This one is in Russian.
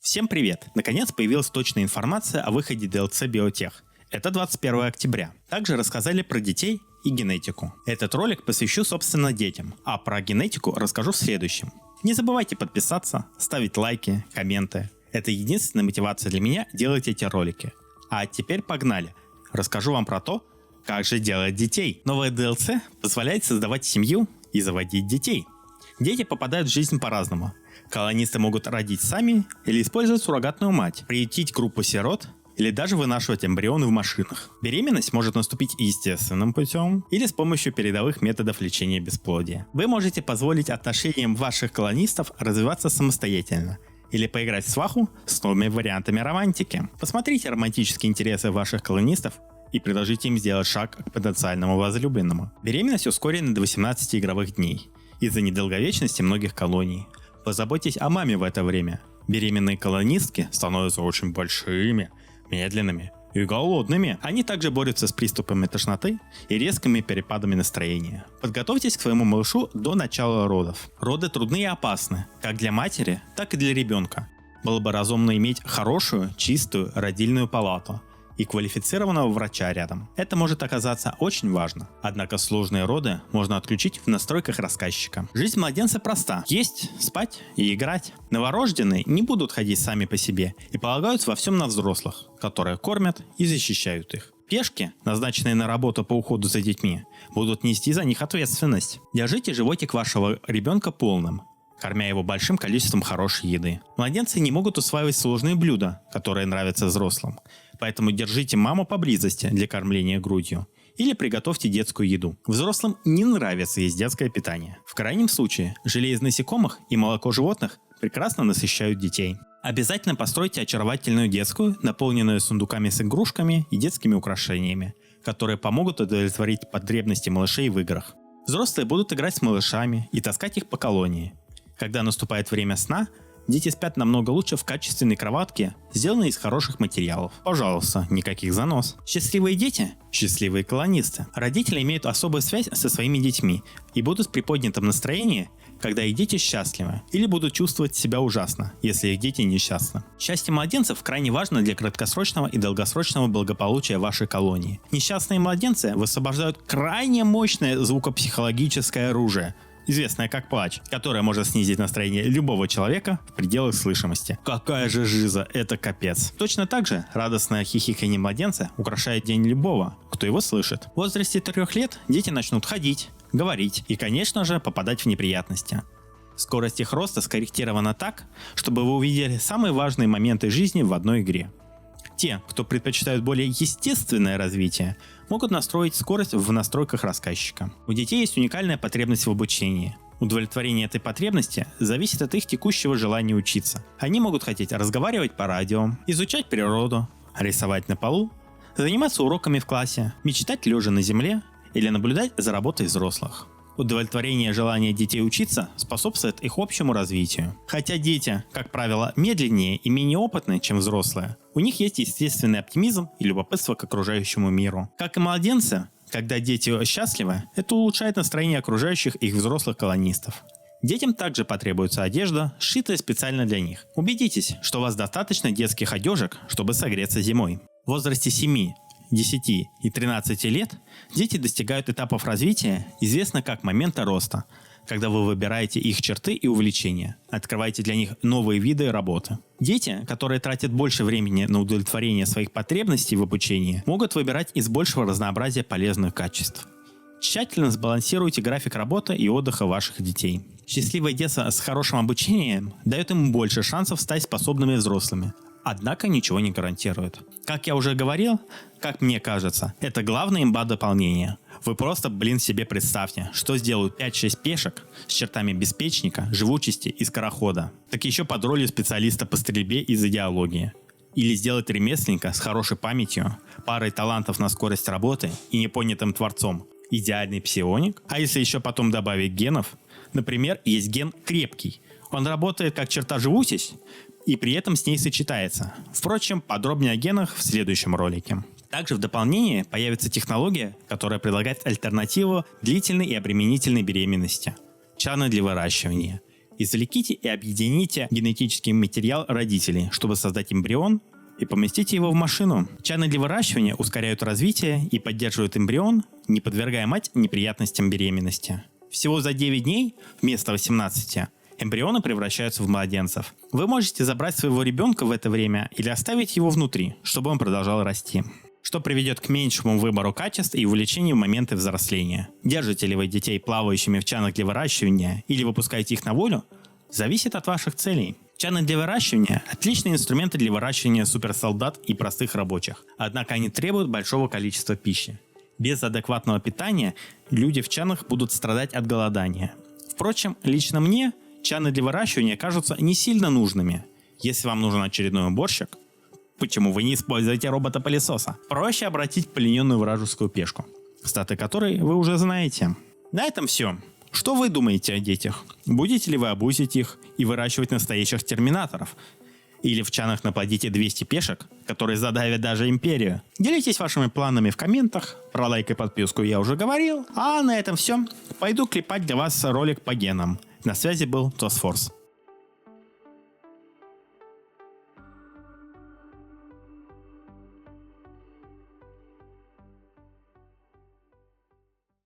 Всем привет! Наконец появилась точная информация о выходе DLC Biotech. Это 21 октября. Также рассказали про детей и генетику. Этот ролик посвящу собственно детям, а про генетику расскажу в следующем. Не забывайте подписаться, ставить лайки, комменты. Это единственная мотивация для меня делать эти ролики. А теперь погнали. Расскажу вам про то, как же делать детей. Новая DLC позволяет создавать семью и заводить детей. Дети попадают в жизнь по-разному. Колонисты могут родить сами или использовать суррогатную мать, приютить группу сирот или даже вынашивать эмбрионы в машинах. Беременность может наступить естественным путем или с помощью передовых методов лечения бесплодия. Вы можете позволить отношениям ваших колонистов развиваться самостоятельно или поиграть в сваху с новыми вариантами романтики. Посмотрите романтические интересы ваших колонистов и предложите им сделать шаг к потенциальному возлюбленному. Беременность ускорена до 18 игровых дней из-за недолговечности многих колоний. Позаботьтесь о маме в это время. Беременные колонистки становятся очень большими, медленными и голодными. Они также борются с приступами тошноты и резкими перепадами настроения. Подготовьтесь к своему малышу до начала родов. Роды трудны и опасны, как для матери, так и для ребенка. Было бы разумно иметь хорошую, чистую родильную палату и квалифицированного врача рядом. Это может оказаться очень важно. Однако сложные роды можно отключить в настройках рассказчика. Жизнь младенца проста. Есть, спать и играть. Новорожденные не будут ходить сами по себе и полагаются во всем на взрослых, которые кормят и защищают их. Пешки, назначенные на работу по уходу за детьми, будут нести за них ответственность. Держите животик вашего ребенка полным, кормя его большим количеством хорошей еды. Младенцы не могут усваивать сложные блюда, которые нравятся взрослым. Поэтому держите маму поблизости для кормления грудью. Или приготовьте детскую еду. Взрослым не нравится есть детское питание. В крайнем случае, желе из насекомых и молоко животных прекрасно насыщают детей. Обязательно постройте очаровательную детскую, наполненную сундуками с игрушками и детскими украшениями, которые помогут удовлетворить потребности малышей в играх. Взрослые будут играть с малышами и таскать их по колонии. Когда наступает время сна, дети спят намного лучше в качественной кроватке, сделанной из хороших материалов. Пожалуйста, никаких занос. Счастливые дети – счастливые колонисты. Родители имеют особую связь со своими детьми и будут в приподнятом настроении, когда их дети счастливы, или будут чувствовать себя ужасно, если их дети несчастны. Счастье младенцев крайне важно для краткосрочного и долгосрочного благополучия вашей колонии. Несчастные младенцы высвобождают крайне мощное звукопсихологическое оружие, известная как плач, которая может снизить настроение любого человека в пределах слышимости. Какая же жиза, это капец. Точно так же радостное хихиканье младенца украшает день любого, кто его слышит. В возрасте 3 лет дети начнут ходить, говорить и, конечно же, попадать в неприятности. Скорость их роста скорректирована так, чтобы вы увидели самые важные моменты жизни в одной игре. Те, кто предпочитают более естественное развитие, могут настроить скорость в настройках рассказчика. У детей есть уникальная потребность в обучении. Удовлетворение этой потребности зависит от их текущего желания учиться. Они могут хотеть разговаривать по радио, изучать природу, рисовать на полу, заниматься уроками в классе, мечтать лежа на земле или наблюдать за работой взрослых. Удовлетворение желания детей учиться способствует их общему развитию. Хотя дети, как правило, медленнее и менее опытны, чем взрослые, у них есть естественный оптимизм и любопытство к окружающему миру. Как и младенцы, когда дети счастливы, это улучшает настроение окружающих их взрослых колонистов. Детям также потребуется одежда, сшитая специально для них. Убедитесь, что у вас достаточно детских одежек, чтобы согреться зимой. В возрасте 7, 10 и 13 лет дети достигают этапов развития, известно как момента роста, когда вы выбираете их черты и увлечения, открываете для них новые виды работы. Дети, которые тратят больше времени на удовлетворение своих потребностей в обучении, могут выбирать из большего разнообразия полезных качеств. Тщательно сбалансируйте график работы и отдыха ваших детей. Счастливое детство с хорошим обучением дает им больше шансов стать способными взрослыми. Однако ничего не гарантирует. Как я уже говорил, как мне кажется, это главная имба дополнения. Вы просто, себе представьте, что сделают 5-6 пешек с чертами беспечника, живучести и скорохода. Так еще под ролью специалиста по стрельбе из идеологии. Или сделать ремесленника с хорошей памятью, парой талантов на скорость работы и непонятым творцом. Идеальный псионик. А если еще потом добавить генов? Например, есть ген крепкий. Он работает как черта живучесть, и при этом с ней сочетается. Впрочем, подробнее о генах в следующем ролике. Также в дополнение появится технология, которая предлагает альтернативу длительной и обременительной беременности. Чаны для выращивания. Извлеките и объедините генетический материал родителей, чтобы создать эмбрион и поместите его в машину. Чаны для выращивания ускоряют развитие и поддерживают эмбрион, не подвергая мать неприятностям беременности. Всего за 9 дней вместо 18 эмбрионы превращаются в младенцев. Вы можете забрать своего ребенка в это время или оставить его внутри, чтобы он продолжал расти, что приведет к меньшему выбору качеств и увеличению в моменты взросления. Держите ли вы детей плавающими в чанах для выращивания или выпускаете их на волю, зависит от ваших целей. Чаны для выращивания – отличные инструменты для выращивания суперсолдат и простых рабочих, однако они требуют большого количества пищи. Без адекватного питания люди в чанах будут страдать от голодания. Впрочем, лично мне чаны для выращивания кажутся не сильно нужными. Если вам нужен очередной уборщик, почему вы не используете робота-пылесоса? Проще обратить плененную вражескую пешку, статы которой вы уже знаете. На этом все. Что вы думаете о детях? Будете ли вы абузить их и выращивать настоящих терминаторов? Или в чанах наплодите 200 пешек, которые задавят даже империю? Делитесь вашими планами в комментах. Про лайк и подписку я уже говорил. А на этом все. Пойду клепать для вас ролик по генам. На связи был TOSFORCE.